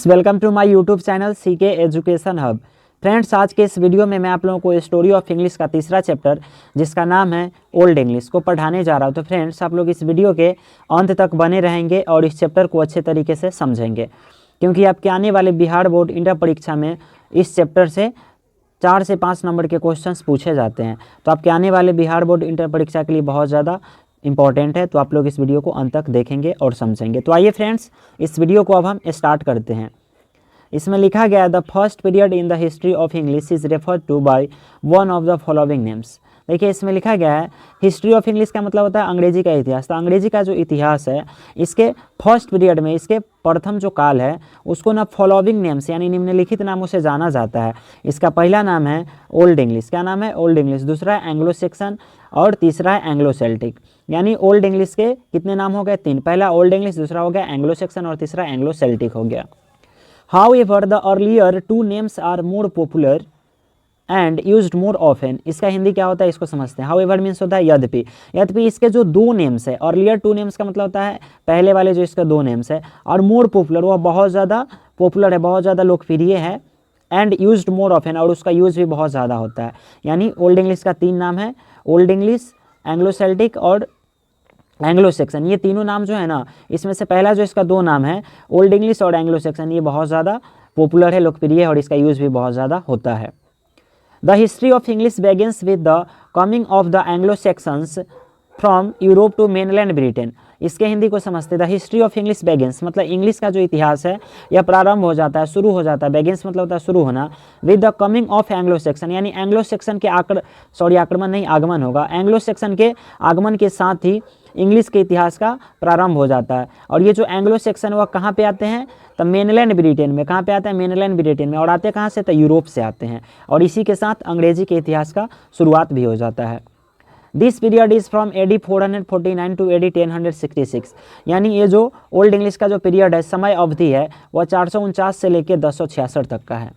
Friends welcome to my YouTube channel CK education hub. Friends आज के इस video में मैं आप लोगों को स्टोरी ऑफ इंग्लिश का तीसरा चैप्टर जिसका नाम है ओल्ड इंग्लिश को पढ़ाने जा रहा हूँ। तो फ्रेंड्स आप लोग इस वीडियो के अंत तक बने रहेंगे और इस चैप्टर को अच्छे तरीके से समझेंगे, क्योंकि आपके आने वाले बिहार बोर्ड इंटर परीक्षा में इस चैप्टर से 4 से 5 नंबर के क्वेश्चंस पूछे जाते हैं। तो आपके आने वाले बिहार बोर्ड इंटर परीक्षा के लिए बहुत ज़्यादा इंपॉर्टेंट है। तो आप लोग इस वीडियो को अंत तक देखेंगे और समझेंगे। तो आइए फ्रेंड्स इस वीडियो को अब हम स्टार्ट करते हैं। इसमें लिखा गया है the first period in the history of English is referred to by one of the following names. देखिए इसमें लिखा गया है हिस्ट्री ऑफ इंग्लिश का मतलब होता है अंग्रेजी का इतिहास। तो अंग्रेजी का जो इतिहास है इसके फर्स्ट पीरियड में इसके प्रथम जो काल है उसको ना फॉलोइंग नेम्स यानी निम्नलिखित नामों से जाना जाता है। इसका पहला नाम है ओल्ड इंग्लिश। क्या नाम है? Old English. दूसरा है एंग्लो सेक्सन और तीसरा है एंग्लो सेल्टिक। यानी ओल्ड इंग्लिश के कितने नाम हो गए? 3। पहला ओल्ड इंग्लिश, दूसरा हो गया एंग्लो सेक्सन और तीसरा एंग्लो सेल्टिक हो गया। However, the earlier two names are more popular and used more often। इसका हिंदी क्या होता है इसको समझते हैं। However मीन्स होता है यद्यपि। यद्यपि इसके जो 2 नेम्स है, earlier 2 नेम्स का मतलब होता है पहले वाले जो इसके 2 नेम्स है, और more popular वह बहुत ज़्यादा पॉपुलर है, बहुत ज़्यादा लोकप्रिय है, एंड यूज्ड मोर ऑफन और उसका यूज़ भी बहुत ज़्यादा होता है। यानी ओल्ड इंग्लिश का 3 नाम है, ओल्ड इंग्लिश, एंग्लो सेल्टिक और एंग्लो सेक्सन। ये तीनों नाम जो है ना, इसमें से पहला जो इसका 2 नाम है ओल्ड इंग्लिश और एंग्लो सेक्सन, ये बहुत ज़्यादा पॉपुलर है, लोकप्रिय है और इसका यूज़ भी बहुत ज़्यादा होता है। The history of English begins with the coming of the Anglo Saxons from Europe to mainland Britain. इसके हिंदी को समझते। The history of English begins मतलब इंग्लिश का जो इतिहास है यह प्रारंभ हो जाता है, शुरू हो जाता है। begins मतलब होता है शुरू होना। With the coming of Anglo Saxon यानी एंग्लो सेक्शन के आगमन होगा। एंग्लो सेक्शन के आगमन के साथ ही इंग्लिश के इतिहास का प्रारंभ हो जाता है। और ये जो एंग्लो सेक्शन वह कहाँ पे आते हैं? तो मेनलैंड ब्रिटेन में। कहाँ पे आते हैं? मेनलैंड ब्रिटेन में। और आते कहाँ से? तो यूरोप से आते हैं। और इसी के साथ अंग्रेजी के इतिहास का शुरुआत भी हो जाता है। This period is from AD 449 to AD 1066। यानी ये जो ओल्ड इंग्लिश का जो पीरियड है, समय अवधि है, वह 449 से लेकर 1066 तक का है।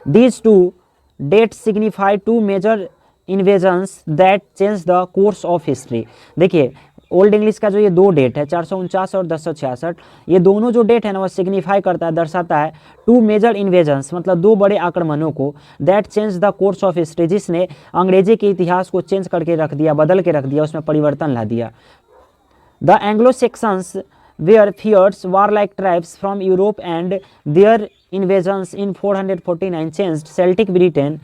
These two dates signify 2 major invasions that change the course of history. देखिए ओल्ड इंग्लिश का जो ये 2 डेट है 449 और 1066, ये दोनों जो डेट है ना वह सिग्निफाई करता है, दर्शाता है 2 मेजर इन्वेजन्स मतलब 2 बड़े आक्रमणों को, that change the course of history जिसने अंग्रेजी के इतिहास को चेंज करके रख दिया, बदल के रख दिया, उसमें परिवर्तन ला दिया। The Anglo Saxons were fierce warlike tribes from Europe and their invasions in 449 changed Celtic Britain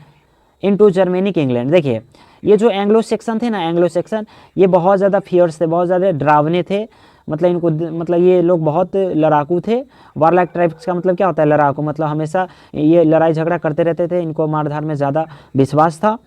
into Germanic England. देखिए ये जो एंग्लो सेक्शन थे ना, एंग्लो सेक्शन ये बहुत ज़्यादा फियर्स थे, बहुत ज़्यादा डरावने थे, मतलब इनको मतलब ये लोग बहुत लड़ाकू थे। वारलाइक ट्राइब्स का मतलब क्या होता है? लड़ाकू, मतलब हमेशा ये लड़ाई झगड़ा करते रहते थे, इनको मारधार में ज़्यादा विश्वास था।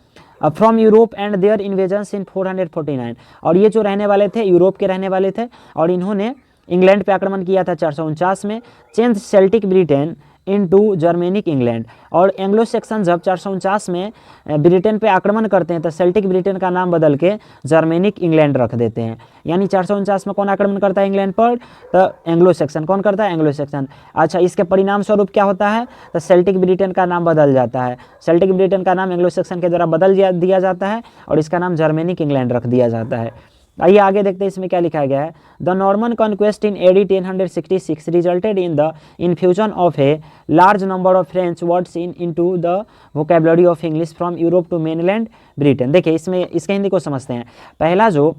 From Europe and their invasions in 449। और ये जो रहने वाले थे यूरोप के रहने वाले थे और इन्होंने इंग्लैंड पे आक्रमण किया था 449 में। Change Celtic Britain into Germanic England. और एंग्लो सेक्शन जब 449 में ब्रिटेन पे आक्रमण करते हैं तो सेल्टिक ब्रिटेन का नाम बदल के जर्मेनिक इंग्लैंड रख देते हैं। यानी 449 में कौन आक्रमण करता है इंग्लैंड पर? तो एंग्लो सेक्शन। कौन करता है? Anglo Saxon. अच्छा, इसके परिणाम स्वरूप क्या होता है? तो सेल्टिक ब्रिटेन का नाम बदल जाता है। सेल्टिक ब्रिटेन का नाम एंग्लो सेक्शन के द्वारा बदल दिया जाता है और इसका नाम जर्मेनिक इंग्लैंड रख दिया जाता है। आइए आगे देखते हैं इसमें क्या लिखा गया है। The Norman conquest in AD 1066 resulted in the infusion of a large number of French words into the vocabulary of English from Europe to mainland Britain. देखिए इसमें इसके हिंदी को समझते हैं। पहला जो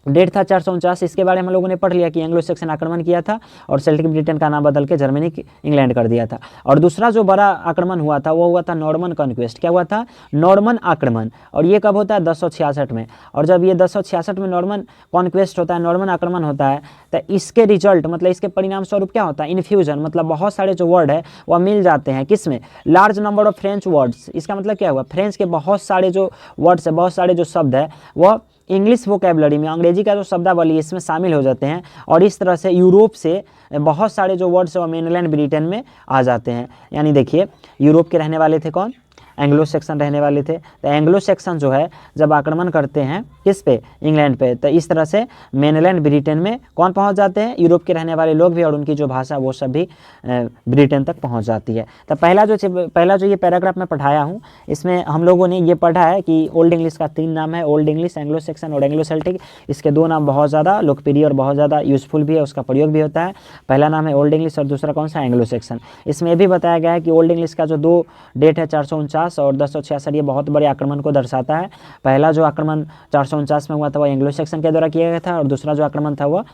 डेट था 449, इसके बारे में हम लोगों ने पढ़ लिया कि एंग्लो सेक्शन आक्रमण किया था और सेल्टिक ब्रिटेन का नाम बदल के जर्मेनिक इंग्लैंड कर दिया था। और दूसरा जो बड़ा आक्रमण हुआ था वो हुआ था नॉर्मन कॉन्क्वेस्ट। क्या हुआ था? नॉर्मन आक्रमण। और ये कब होता है? 1066 में। और जब ये 1066 में नॉर्मन कॉन्क्वेस्ट होता है, नॉर्मन आक्रमण होता है, तो इसके रिजल्ट मतलब इसके परिणाम स्वरूप क्या होता है? इन्फ्यूजन मतलब बहुत सारे जो वर्ड है वह मिल जाते हैं। किस में? Large number of French words. इसका मतलब क्या हुआ? फ्रेंच के बहुत सारे जो वर्ड्स है, बहुत सारे जो शब्द है वह इंग्लिश वोकेबलरी में, अंग्रेजी का जो शब्दावली इसमें शामिल हो जाते हैं। और इस तरह से यूरोप से बहुत सारे जो वर्ड्स हैं वो मेनलैंड ब्रिटेन में आ जाते हैं। यानी देखिए यूरोप के रहने वाले थे कौन? एंग्लो सेक्सन रहने वाले थे। तो एंग्लो सेक्सन जो है जब आक्रमण करते हैं किस पे, इंग्लैंड पे, तो इस तरह से मेनलैंड ब्रिटेन में कौन पहुंच जाते हैं, यूरोप के रहने वाले लोग भी और उनकी जो भाषा वो सब भी ब्रिटेन तक पहुंच जाती है। तो पहला जो ये पैराग्राफ मैं पढ़ाया हूँ इसमें हम लोगों ने ये पढ़ा है कि ओल्ड इंग्लिश का 3 नाम है, ओल्ड इंग्लिश, एंग्लो सेक्सन और एंग्लो सेल्टिक। इसके 2 नाम बहुत ज़्यादा लोकप्रिय और बहुत ज़्यादा यूजफुल भी है, उसका प्रयोग भी होता है। पहला नाम है ओल्ड इंग्लिश और दूसरा कौन सा, एंग्लो सेक्सन। इसमें ये भी बताया गया है कि ओल्ड इंग्लिश का जो 2 डेट है 449 और 1066, ये बहुत बड़े आक्रमण को दर्शाता है। पहला जो आक्रमण 449 में हुआ था वह एंग्लो सेक्सन के द्वारा किया गया था और दूसरा जो आक्रमण था वह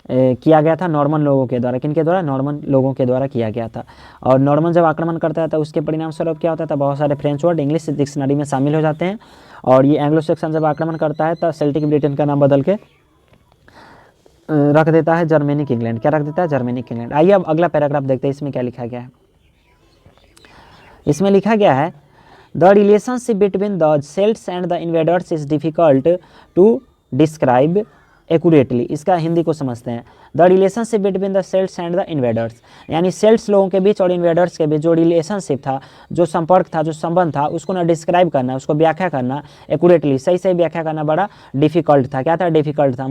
किया गया था नॉर्मन लोगों के द्वारा। किनके द्वारा, नॉर्मन लोगों के द्वारा किया गया था। और नॉर्मन जब आक्रमण करता है तो उसके परिणाम स्वरूप क्या होता था, बहुत सारे फ्रेंच वर्ड इंग्लिश डिक्शनरी में शामिल हो जाते हैं। और ये एंग्लो सेक्सन जब आक्रमण करता है तो सेल्टिक ब्रिटेन का नाम बदल के रख देता है जर्मेनिक इंग्लैंड। क्या रख देता है, जर्मेनिक इंग्लैंड। आइए अब अगला पैराग्राफ देखते हैं, इसमें क्या लिखा गया है। इसमें लिखा गया है the relationship between the Celts and the invaders is difficult to describe accurately. इसका हिंदी को समझते हैं। The relationship between the Celts and the invaders, यानी सेल्ट्स लोगों के बीच और इन्वेडर्स के बीच जो रिलेशनशिप था, जो संपर्क था, जो संबंध था, उसको ना डिस्क्राइब करना, उसको व्याख्या करना एक्यूरेटली, सही सही व्याख्या करना बड़ा डिफिकल्ट था। क्या था, डिफिकल्ट था,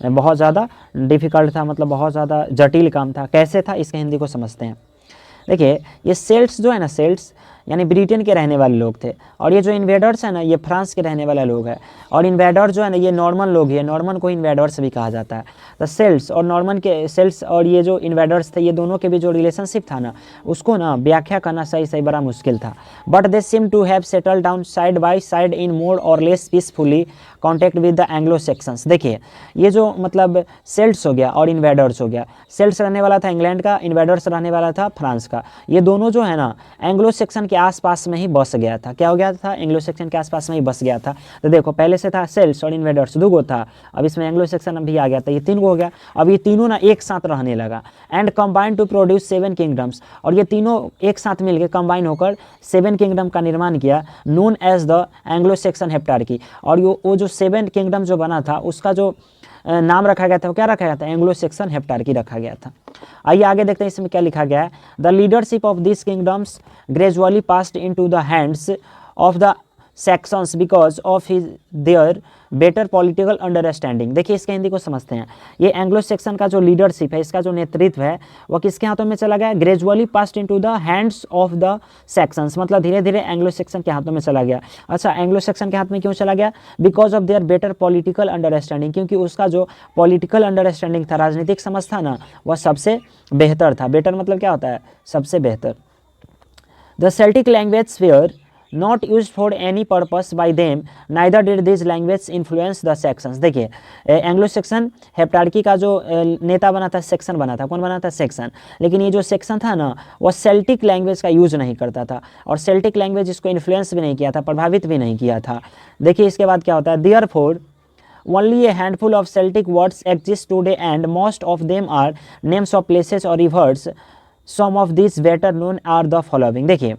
बहुत ज़्यादा डिफिकल्ट था, मतलब बहुत ज़्यादा जटिल काम था। कैसे था, इसके हिंदी को समझते हैं। देखिए ये सेल्ट्स जो है ना, सेल्ट्स यानी ब्रिटेन के रहने वाले लोग थे और ये जो इन्वेडर्स है ना ये फ्रांस के रहने वाले लोग हैं। और इन्वेडर जो है ना ये नॉर्मन लोग ही है, नॉर्मन को इन्वेडर्स भी कहा जाता है। तो सेल्ट्स और नॉर्मन के सेल्ट्स और ये जो इन्वेडर्स थे ये दोनों के भी जो रिलेशनशिप था ना उसको ना व्याख्या करना सही सही बड़ा मुश्किल था। But they seem to have settle down side by side in more or less peacefully contact with the Anglo Saxons. देखिए ये जो मतलब सेल्ट्स हो गया और इन्वेडर्स हो गया, सेल्ट्स रहने वाला था इंग्लैंड का, इन्वेडर्स रहने वाला था फ्रांस का। ये दोनों जो है ना एंग्लो सेक्शन के आसपास में ही बस गया था। क्या हो गया था, एंग्लो सेक्शन के आसपास में ही बस गया था। तो देखो पहले से था सेल्ट्स और इन्वेडर्स 2 गो था, अब इसमें एंग्लो सेक्शन भी आ गया था, ये 3 गो हो गया। अब ये तीनों ना एक साथ रहने लगा and combine to produce 7 kingdoms. और ये तीनों एक साथ मिलकर कंबाइन होकर 7 किंगडम का निर्माण किया, known as the Anglo Saxon heptarchy. और वो जो 7 किंगडम जो बना था उसका जो नाम रखा गया था वो क्या रखा गया था, एंग्लो सेक्शन हेप्टार्की रखा गया था। आइए आगे देखते हैं इसमें क्या लिखा गया है। The leadership of this kingdoms gradually passed into the hands of the sections because of their better political understanding. देखिए इसके हिंदी को समझते हैं। ये एंग्लो सेक्शन का जो लीडरशिप है, इसका जो नेतृत्व है वह किसके हाथों में चला गया, gradually passed into the hands of the sections, मतलब धीरे धीरे एंग्लो सेक्शन के हाथों में चला गया। अच्छा एंग्लो सेक्शन के हाथ में क्यों चला गया, because of their better political understanding, क्योंकि उसका जो पॉलिटिकल अंडरस्टैंडिंग था, राजनीतिक समझ था ना, वह सबसे बेहतर था। बेटर मतलब क्या होता है, सबसे बेहतर। The Celtic language were not used for any purpose by them, neither did these languages influence the sections। देखिए एंग्लो सेक्शन हेप्टार्की का जो नेता बना था, सेक्शन बना था, कौन बना था, सेक्शन। लेकिन ये जो सेक्शन था ना वह सेल्टिक लैंग्वेज का यूज नहीं करता था और सेल्टिक लैंग्वेज इसको इन्फ्लुएंस भी नहीं किया था, प्रभावित भी नहीं किया था। देखिए इसके बाद क्या होता है, therefore only a handful of Celtic words exist today and most of them are names of places or rivers. Some of these better known are the following। देखिए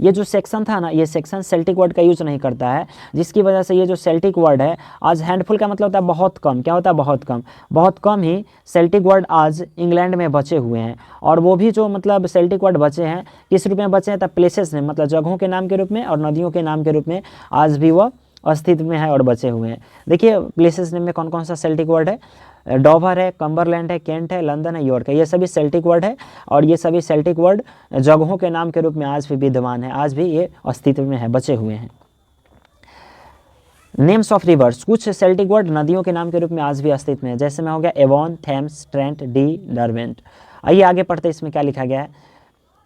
ये जो सेक्शन था ना, ये सेक्शन सेल्टिक वर्ड का use नहीं करता है, जिसकी वजह से ये जो सेल्टिक वर्ड है आज, हैंडफुल का मतलब होता है बहुत कम। क्या होता है, बहुत कम, बहुत कम ही सेल्टिक वर्ड आज इंग्लैंड में बचे हुए हैं। और वो भी जो मतलब सेल्टिक वर्ड बचे हैं किस रूप में बचे हैं, तब प्लेसेस में, मतलब जगहों के नाम के रूप में और नदियों के नाम के रूप में आज भी वह अस्तित्व में है और बचे हुए हैं। देखिए प्लेसेस नेम में कौन कौन सा सेल्टिक वर्ड है, डोवर है, कम्बरलैंड है, केंट है, लंदन है, यॉर्क है, ये सभी सेल्टिक वर्ड है। और ये सभी सेल्टिक वर्ड जगहों के नाम के रूप में आज भी विद्यमान है, आज भी ये अस्तित्व में है, बचे हुए हैं। नेम्स ऑफ रिवर्स, कुछ सेल्टिक वर्ड नदियों के नाम के रूप में आज भी अस्तित्व में है, जैसे में हो गया Avon, Thames, Trent, Dee, Derwent. आइए आगे पढ़ते इसमें क्या लिखा गया है।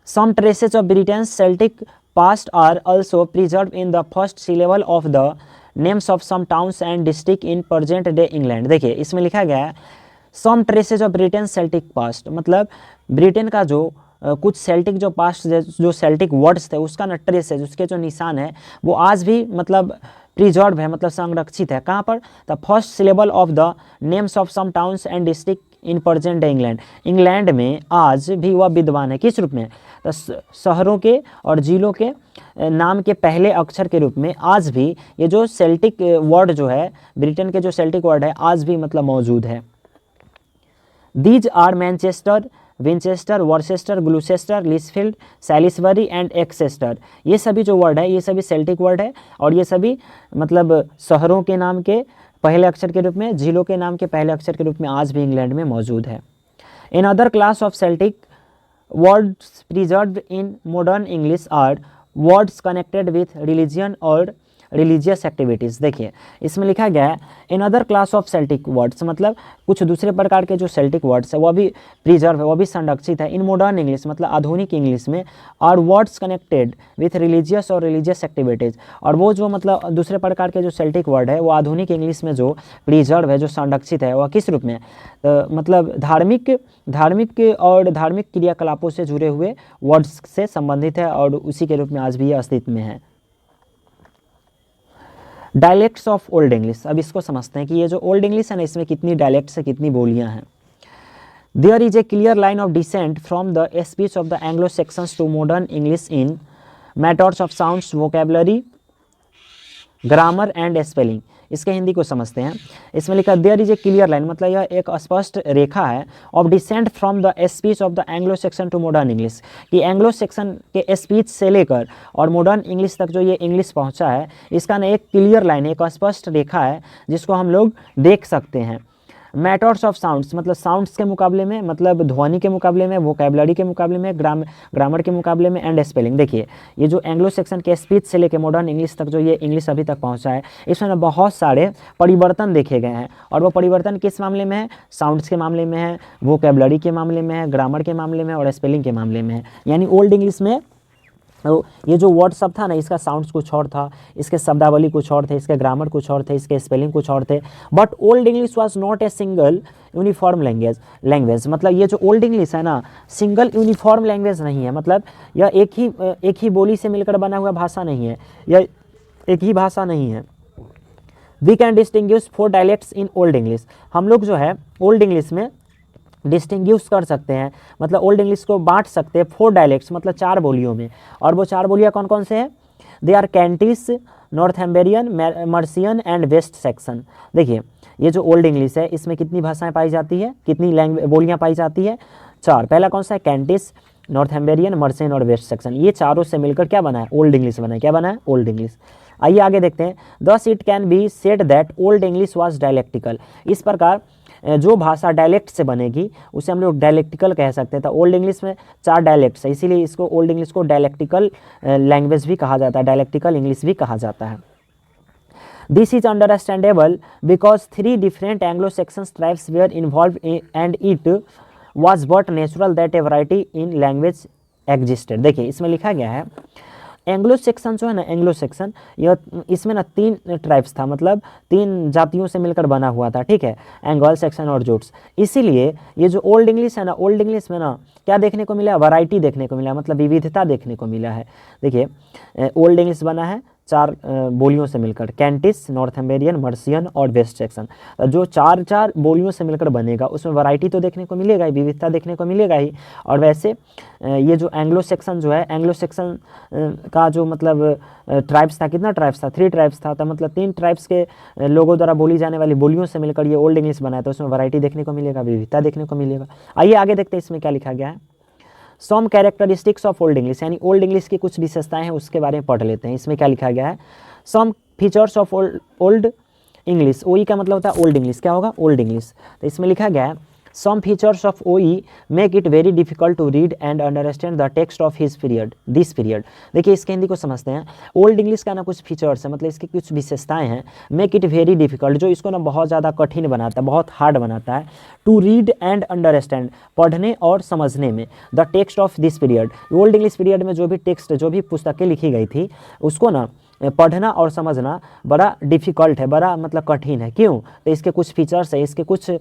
Some traces of Britain's Celtic past are also preserve in the first syllable of the names of some towns and district in present day England. देखिए इसमें लिखा गया है some traces of Britain Celtic past, मतलब Britain का जो कुछ Celtic जो पास्ट जो सेल्टिक वर्ड्स थे उसका न ट्रेस है, उसके जो निशान है वो आज भी मतलब प्रिजर्व है, मतलब संरक्षित है। कहाँ पर, the first syllable of the names of some towns and district in present day England. England में आज भी वह विद्वान है, किस रूप में, तो शहरों के और जिलों के नाम के पहले अक्षर के रूप में आज भी ये जो सेल्टिक वर्ड जो है, ब्रिटेन के जो सेल्टिक वर्ड है आज भी मतलब मौजूद है। These are Manchester, Winchester, Worcester, Gloucester, Lichfield, Salisbury and Exeter, ये सभी जो वर्ड है ये सभी सेल्टिक वर्ड है और ये सभी मतलब शहरों के नाम के पहले अक्षर के रूप में, झीलों के नाम के पहले अक्षर के रूप में आज भी इंग्लैंड में मौजूद है। In other class of Celtic words preserved in modern English are words connected with religion और रिलीजियस एक्टिविटीज़। देखिए इसमें लिखा गया है in other class of Celtic words, मतलब कुछ दूसरे प्रकार के जो सेल्टिक वर्ड्स है वह भी प्रिजर्व है, वह भी संरक्षित है इन मॉडर्न इंग्लिश, मतलब आधुनिक इंग्लिश में, और वर्ड्स कनेक्टेड विथ रिलीजियस और रिलीजियस एक्टिविटीज़, और वो जो मतलब दूसरे प्रकार के जो सेल्टिक वर्ड है वो आधुनिक इंग्लिश में जो प्रिजर्व है, जो संरक्षित है, वह किस रूप में मतलब धार्मिक और धार्मिक क्रियाकलापों से जुड़े हुए वर्ड्स से संबंधित है और उसी के रूप में आज भी ये अस्तित्व में है। डायलेक्ट्स ऑफ ओल्ड इंग्लिश, अब इसको समझते हैं कि ये जो ओल्ड इंग्लिश है ना इसमें कितनी डायलेक्ट्स है, कितनी बोलियां हैं। There is a clear line of descent from the speech of the Anglo Saxons to modern English in matters of sounds, vocabulary, grammar and spelling. इसके हिंदी को समझते हैं। इसमें लिखा there is a clear line, मतलब यह एक स्पष्ट रेखा है, of descent from the speech of the Anglo Saxon to modern English, कि एंग्लो सेक्शन के स्पीच से लेकर और मॉडर्न इंग्लिश तक जो ये इंग्लिश पहुंचा है इसका ना एक क्लियर लाइन, एक स्पष्ट रेखा है जिसको हम लोग देख सकते हैं। मैटर्स ऑफ साउंड्स, मतलब साउंड्स के मुकाबले में, मतलब ध्वनि के मुकाबले में, वोकेबलरी के मुकाबले में, ग्रामर के मुकाबले में, एंड स्पेलिंग। देखिए ये जो एंग्लो सेक्शन के स्पीच से लेकर मॉडर्न इंग्लिश तक जो ये इंग्लिश अभी तक पहुंचा है इसमें बहुत सारे परिवर्तन देखे गए हैं, और वो परिवर्तन किस मामले में है, साउंड्स के मामले में है, वोकेबलरी के मामले में है, ग्रामर के मामले में और स्पेलिंग के मामले में है। यानी ओल्ड इंग्लिश में तो ये जो वर्ड सब था ना इसका साउंड्स कुछ और था, इसके शब्दावली कुछ और थे, इसके ग्रामर कुछ और थे, इसके स्पेलिंग कुछ और थे। But old English was not a single uniform language, मतलब ये जो ओल्ड इंग्लिश है ना सिंगल यूनिफॉर्म लैंग्वेज नहीं है, मतलब यह एक ही बोली से मिलकर बना हुआ भाषा नहीं है, यह एक ही भाषा नहीं है। We can distinguish 4 dialects in old English, हम लोग जो है ओल्ड इंग्लिश में डिस्टिंग्विश कर सकते हैं, मतलब ओल्ड इंग्लिश को बांट सकते हैं 4 डायलेक्ट्स, मतलब 4 बोलियों में। और वो 4 बोलियाँ कौन कौन से हैं? They are Kentish, Northumbrian, Mercian and West Saxon. देखिए ये जो ओल्ड इंग्लिश है इसमें कितनी भाषाएं पाई जाती है, कितनी बोलियाँ पाई जाती है? 4। पहला कौन सा है? कैंटिस, नॉर्थम्बेरियन, मर्सियन और वेस्ट सेक्शन। ये चारों से मिलकर क्या बना है? ओल्ड इंग्लिश बना है। क्या बना है? Old English. आइए आगे देखते हैं। Thus it can be said that old English was dialectical, इस प्रकार जो भाषा डायलेक्ट से बनेगी उसे हम लोग डायलेक्टिकल कह सकते हैं। तो ओल्ड इंग्लिश में 4 डायलेक्ट्स है, इसीलिए इसको ओल्ड इंग्लिश को डायलेक्टिकल लैंग्वेज भी कहा जाता है, डायलेक्टिकल इंग्लिश भी कहा जाता है। This is understandable because 3 different Anglo Saxon tribes were involve and it was but natural that a variety in language existed। देखिए इसमें लिखा गया है एंग्लो सेक्शन जो है ना, एंग्लो सेक्शन यह इसमें ना 3 ट्राइब्स था, मतलब 3 जातियों से मिलकर बना हुआ था, ठीक है, एंगल सेक्शन और जोट्स। इसीलिए ये जो ओल्ड इंग्लिश है ना, ओल्ड इंग्लिश में ना क्या देखने को मिला? वैरायटी देखने को मिला, मतलब विविधता देखने को मिला है। देखिए ओल्ड इंग्लिश बना है 4 बोलियों से मिलकर, कैंटिस, नॉर्थम्बेरियन, मर्सियन और वेस्ट सेक्शन। जो 4 बोलियों से मिलकर बनेगा उसमें वैरायटी तो देखने को मिलेगा ही, विविधता देखने को मिलेगा ही। और वैसे ये जो एंग्लो सेक्शन जो है, एंग्लो सेक्शन का जो मतलब ट्राइब्स था, कितना ट्राइब्स था? 3 ट्राइब्स था, तो मतलब 3 ट्राइब्स के लोगों द्वारा बोली जाने वाली बोलियों से मिलकर ये ओल्ड इंग्लिश बना है, तो उसमें वैरायटी देखने को मिलेगा, विविधता देखने को मिलेगा। आइए आगे देखते हैं इसमें क्या लिखा गया है। Some characteristics of old English, यानी ओल्ड इंग्लिश की कुछ विशेषताएं हैं उसके बारे में पढ़ लेते हैं। इसमें क्या लिखा गया है? Some features of old English. OE का मतलब होता है ओल्ड इंग्लिश, क्या होगा? Old English. तो इसमें लिखा गया है some features of OE make it very difficult to read and understand the text of his period, this period. देखिए इसके हिंदी को समझते हैं। ओल्ड इंग्लिश का ना कुछ फीचर्स है, मतलब इसकी कुछ विशेषताएं हैं, मेक इट वेरी डिफिकल्ट, जो इसको ना बहुत ज़्यादा कठिन बनाता है, बहुत हार्ड बनाता है, टू रीड एंड अंडरस्टैंड, पढ़ने और समझने में, the text of this period. Old English period में जो भी टेक्स्ट, जो भी पुस्तकें लिखी गई थी उसको ना पढ़ना और समझना बड़ा डिफ़िकल्ट है, बड़ा मतलब कठिन है। क्यों? तो इसके कुछ फीचर्स है, इसके कुछ